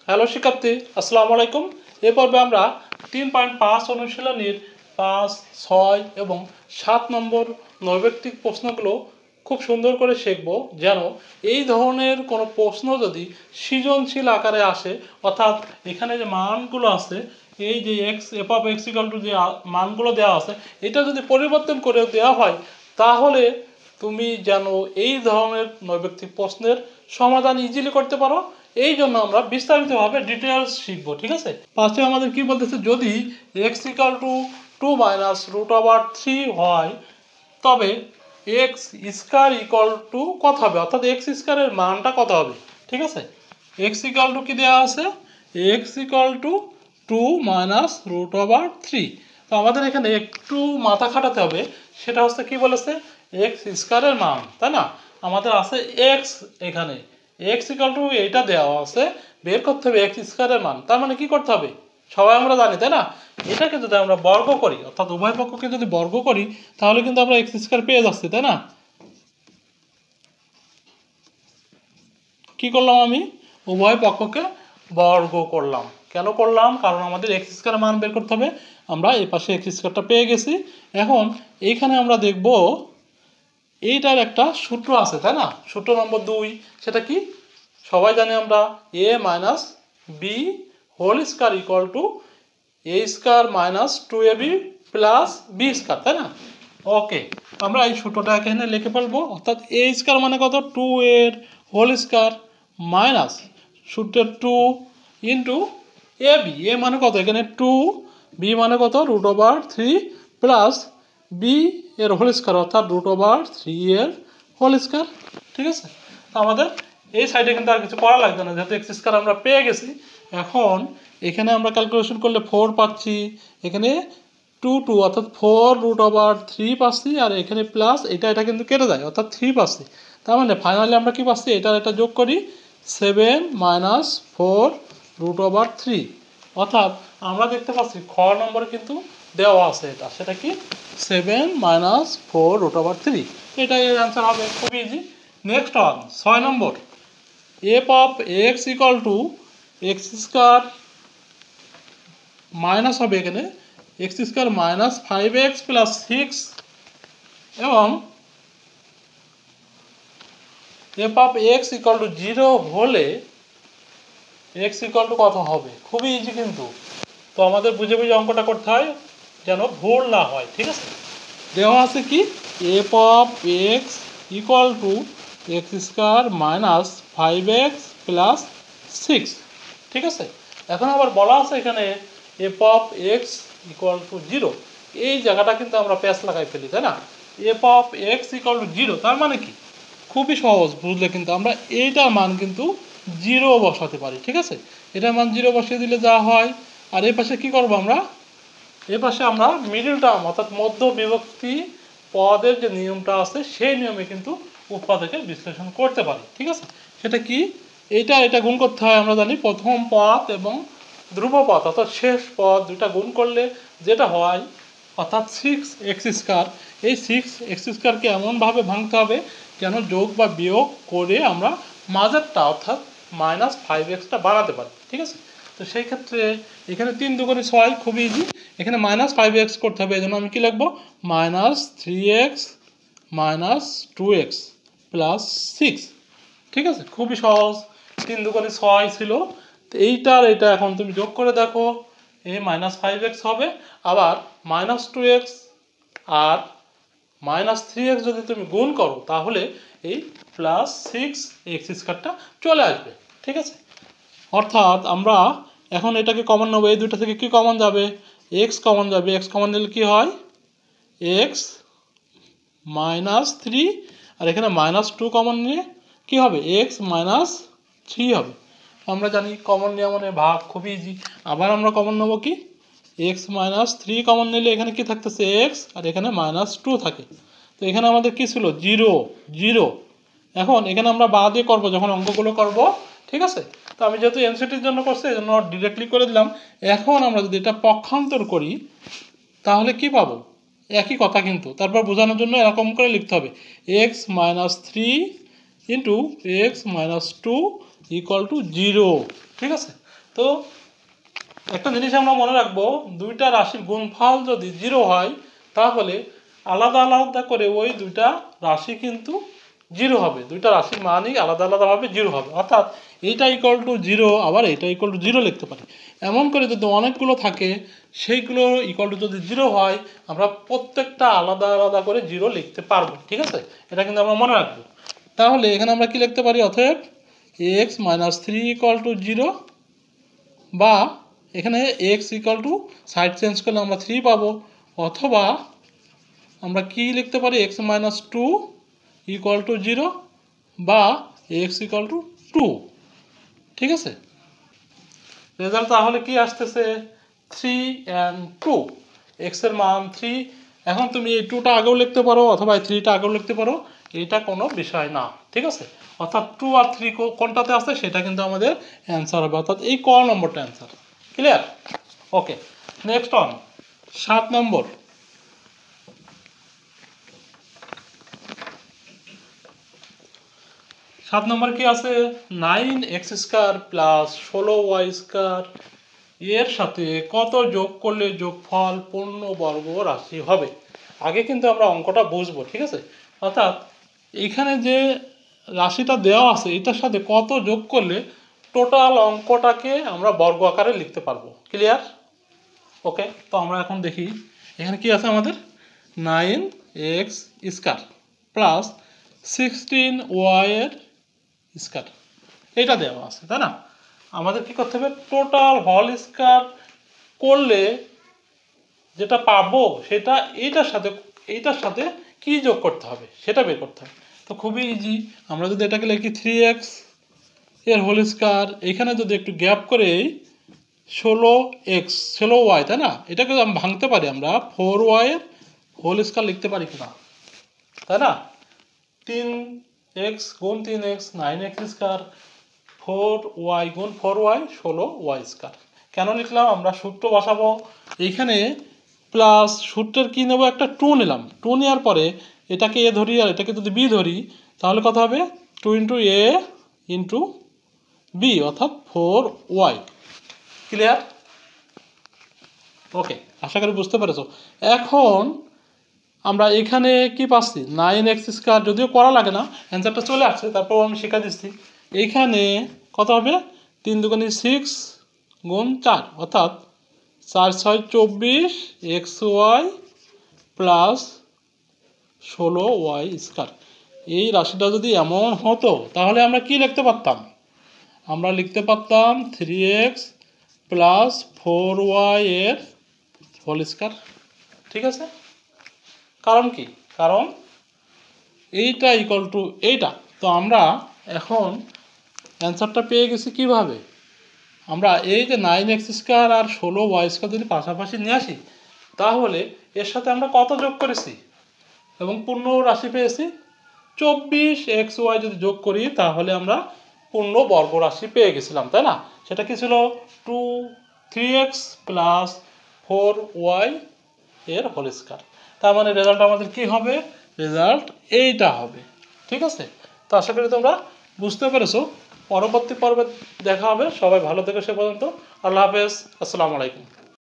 Hello শিক্ষার্থী, আসসালামু আলাইকুম। এ পর্বে আমরা 3.5 অনুশীলনীর 5, 6 এবং 7 নম্বর নৈর্ব্যক্তিক প্রশ্নগুলো খুব সুন্দর করে শিখব, যেন এই ধরনের কোনো প্রশ্ন যদি সৃজনশীল আকারে আসে, অর্থাৎ এখানে যে মানগুলো আছে, এই যে F of x equal to যে মানগুলো দেওয়া আছে, এটা যদি পরিবর্তন করে দেওয়া হয়, তাহলে তুমি যেন এই ধরনের নৈর্ব্যক্তিক প্রশ্নের সমাধান ইজিলি করতে পারো। এই জন্য আমরা বিস্তারিতভাবে ডিটেলস শিখবো, ঠিক আছে। ফার্স্টে আমাদের কি বলতেছে, যদি x equal to 2 minus root over 3 হয়, তবে এক্স স্কোয়ার ইকাল টু কত হবে, অর্থাৎ এক্স স্কোয়ারের মানটা কত হবে, ঠিক আছে। এক্স ইকাল টু কি দেওয়া আছে, x equal to 2 minus root over 3। তো আমাদের এখানে একটু মাথা খাটাতে হবে, সেটা হচ্ছে কি বলেছে, এক্স স্কোয়ারের মান, তাই না। আমাদের আছে এক্স, এখানে এক্স ইকাল টু এইটা দেওয়া আছে, বের করতে হবে এক্স স্কোয়ারের মান। তার মানে কি করতে হবে, সবাই আমরা জানি, তাই না। এটাকে যদি আমরা বর্গ করি, অর্থাৎ উভয় পক্ষকে যদি বর্গ করি, তাহলে কিন্তু আমরা এক্স স্কোয়ার পেয়ে যাচ্ছি, তাই না। কি করলাম, আমি উভয় পক্ষকে বর্গ করলাম। কেন করলাম, কারণ আমাদের এক্স স্কোয়ারের মান বের করতে হবে। আমরা এই পাশে এক্স স্কোয়ারটা পেয়ে গেছি। এখন এইখানে আমরা দেখব এইটার একটা সূত্র আছে, তাই না। সূত্র নম্বর 2, সেটা কি, সবাই জানি আমরা, a minus b whole square equal to a square minus 2ab plus b square, তাই না। ওকে, আমরা এই সূত্রটা এখানে লিখে ফেলবো, অর্থাৎ এ স্কোয়ার মানে কত, 2 এর হোল স্কোয়ার মাইনাস সূত্রের 2 ইন্টু এ বি, এ মানে কত এখানে 2, বি মানে কত রুট ওভার 3 প্লাস বি এর হোল স্কোয়ার, অর্থাৎ রুট ওভার 3 এর হোল স্কোয়ার, ঠিক আছে। আমাদের এই সাইডে কিন্তু আর কিছু করা লাগবে না, যেহেতু এক্স স্কোয়ার আমরা পেয়ে গেছি। এখন এখানে আমরা ক্যালকুলেশন করলে 4 পাচ্ছি, এখানে 2 অর্থাৎ 4 রুট ওভার 3 পাচ্ছি, আর এখানে প্লাস এটা কিন্তু কেটে যায়, অর্থাৎ 3 পাচ্ছি। তার মানে ফাইনালি আমরা কি পাচ্ছি, এটা যোগ করি 7 মাইনাস 4 রুট ওভার 3, অর্থাৎ আমরা দেখতে পাচ্ছি খ নম্বরে কিন্তু দেওয়া আছে এটা, সেটা কি 7 মাইনাস 4 রুট ওভার 3, এটাই এর অ্যান্সার হবে, খুব easy. Next one 6 number, F of x equal two x square minus হবে এখানে x square minus 5x plus 6, এবং F of x equal two 0 হলে এক্স ইকাল টু কত হবে, খুবই ইজি কিন্তু। তো আমাদের বুঝে বুঝে অঙ্কটা করতে হয়, যেন ভুল না হয়, ঠিক আছে। দেওয়া আছে কি, F of x equal to x square minus 5x plus 6, ঠিক আছে। এখন আবার বলা আছে এখানে F of x equal to 0, এই জায়গাটা কিন্তু আমরা প্যাচ লাগাই ফেলি, তাই না। F of x equal to 0 তার মানে কি, খুবই সহজ বুঝলে, কিন্তু আমরা এইটার মান কিন্তু 0 বসাতে পারি, ঠিক আছে। এটার মান 0 বসিয়ে দিলে যা হয়, আর এই পাশে কি করব আমরা, এ পাশে আমরা মিডল টার্ম অর্থাৎ মধ্য বিভক্তি পদের যে নিয়মটা আছে, সেই নিয়মে কিন্তু উৎপাদকে বিশ্লেষণ করতে পারি, ঠিক আছে। সেটা কি, এটা গুণ করতে হয়, আমরা জানি প্রথম পদ এবং ধ্রুবপদ অর্থাৎ শেষ পদ দুটা গুণ করলে যেটা হয়, অর্থাৎ 6x স্কোয়ার, এই 6x স্কোয়ারকে এমনভাবে ভাঙতে হবে যেন যোগ বা বিয়োগ করে আমরা মাঝেরটা অর্থাৎ মাইনাস 5xটা বাড়াতে পারি, ঠিক আছে। তো সেই ক্ষেত্রে এখানে 3 দুগুণে 6, খুবই ইজি। এখানে মাইনাস 5x করতে হবে, এই জন্য আমি কী লিখবো, minus 3x minus 2x plus 6, ঠিক আছে। খুবই সহজ, 3 দুগুণে 6 ছিল, তো এইটার এটা এখন তুমি যোগ করে দেখো, এই মাইনাস 5x হবে, আবার মাইনাস 2x আর মাইনাস 3x যদি তুমি গুণ করো, তাহলে এই প্লাস 6x স্কোয়ারটা চলে আসবে, ঠিক আছে। অর্থাৎ আমরা এখন এটাকে কমন নেবো, এই দুইটা থেকে কি কমন যাবে, এক্স কমন যাবে, এক্স কমন নিলে কি হয়, এক্স মাইনাস 3, আর এখানে মাইনাস 2 কমন নিয়ে কি হবে, এক্স মাইনাস 3 হবে। আমরা জানি কমন নিয়ে মানে ভাগ, খুবই ইজি। আবার আমরা কমন নেবো কি, এক্স মাইনাস 3 কমন নিলে এখানে কি থাকতেছে, এক্স, আর এখানে মাইনাস 2 থাকে। তো এখানে আমাদের কি ছিল, 0। এখন এখানে আমরা বাদ দিয়ে করবো যখন অঙ্কগুলো করব, ঠিক আছে। তো আমি যেহেতু এনসিটির জন্য করছি, এই জন্য ডিরেক্টলি করে দিলাম। এখন আমরা যদি এটা পক্ষান্তর করি, তাহলে কি পাবো, একই কথা কিন্তু, তারপর বোঝানোর জন্য এরকম করে লিখতে হবে, x minus 3 into x minus 2 equal to 0, ঠিক আছে। তো একটা জিনিস আমরা মনে রাখবো, দুইটা রাশির গুণফল যদি 0 হয় তাহলে আলাদা আলাদা করে ওই দুইটা রাশি কিন্তু 0 হবে, দুইটা রাশির মানই আলাদা আলাদাভাবে 0 হবে। অর্থাৎ এইটা ইকুয়াল টু 0, আবার এটা ইকুয়াল টু 0 লিখতে পারি। এমন করে যদি অনেকগুলো থাকে সেইগুলো ইকুয়াল টু যদি 0 হয়, আমরা প্রত্যেকটা আলাদা আলাদা করে 0 লিখতে পারবো। ঠিক আছে, এটা কিন্তু আমরা মনে রাখবো। তাহলে এখানে আমরা কি লিখতে পারি, অতএব x - 3 ইকুয়াল টু 0, বা এখানে x equal to side change করলে আমরা 3 পাবো, অথবা আমরা কি লিখতে পারি x - 2 ইকুয়াল টু 0, বা x ইকুয়াল টু 2। ঠিক আছে, রেজাল্ট তাহলে কি আসতেছে, 3 and 2, x এর মান 3। এখন তুমি এই 2টা আগেও লিখতে পারো অথবা এই 3টা আগেও লিখতে পারো, এটা কোনো বিষয় না। ঠিক আছে, অর্থাৎ 2 আর 3 কোনটাতে আসছে সেটা কিন্তু আমাদের অ্যান্সার হবে, অর্থাৎ এই ক নম্বরটা answer. Clear? Okay, next on 7 নম্বর। 7 নম্বর কি আছে, 9x² প্লাস 16y² এর সাথে কত যোগ করলে যোগফল পূর্ণবর্গ রাশি হবে। আগে কিন্তু আমরা অঙ্কটা বুঝবো। ঠিক আছে, অর্থাৎ এইখানে যে রাশিটা দেওয়া আছে এটার সাথে কত যোগ করলে টোটাল অঙ্কটাকে আমরা বর্গ আকারে লিখতে পারবো। ক্লিয়ার? ওকে, তো আমরা এখন দেখি এখানে কি আছে আমাদের, 9x² প্লাস 16y² এটা দেওয়া আছে, তাই না? আমাদের কি করতে হবে, টোটাল হোল স্কয়ার করলে যেটা পাবো সেটা এইটার সাথে কি যোগ করতে হবে সেটা বের করতে হবে। তো খুবই ইজি, আমরা যদি এটাকে লিখি 3x এর হোল স্কয়ার, এখানে যদি একটু গ্যাপ করে 16y, তাই না, এটাকে আমি ভাঙতে পারি, আমরা 4y এর হোল স্কয়ার লিখতে পারি কিনা, তাই না? 3x গুণ 3x 9x², 4y গুণ 4y 16y²। কেন লিখলাম, আমরা সূত্র বসাবো এইখানে, প্লাস সূত্রের কি নেব, একটা 2 নিলাম। 2 নেওয়ার পরে এটাকে a ধরি আর এটাকে যদি b ধরি, তাহলে কত হবে, 2 × a × b, অর্থাৎ 4y। ক্লিয়ার? ওকে, আশা করি বুঝতে পেরেছো। এখন আমরা এখানে কি পাচ্ছি, 9x², যদিও করা লাগে না, অ্যান্সারটা চলে আসছে, তারপর আমি শিখা দিচ্ছি। এইখানে কত হবে, 3 × 6 গুণ 4, অর্থাৎ 4 × 6 = 24 xy প্লাস 16y²। এই রাশিটা যদি এমন হতো তাহলে আমরা কি লিখতে পারতাম, আমরা লিখতে পারতাম 3x প্লাস 4y এর হোল স্কয়ার। ঠিক আছে, কারণ কি, কারণ এইটা ইকুয়াল টু এইটা। তো আমরা এখন অ্যান্সারটা পেয়ে গেছি কিভাবে, আমরা এই যে 9x² আর 16y² যদি পাশাপাশি নিয়ে আসি, তাহলে এর সাথে আমরা কত যোগ করেছি এবং পূর্ণ রাশি পেয়েছি 24xy। যদি যোগ করি তাহলে আমরা পূর্ণ বর্গ রাশি পেয়ে গেছিলাম, তাই না? সেটা কি ছিল, 3x প্লাস 4y এর হোল স্কয়ার। তার মানে রেজাল্ট আমাদের কি হবে, রেজাল্ট এইটা হবে। ঠিক আছে, তো আশা করি তোমরা বুঝতে পেরেছো। পরবর্তী পর্বে দেখা হবে, সবাই ভালো থেকো সে পর্যন্ত। আল্লাহ হাফেজ, আসসালামু আলাইকুম।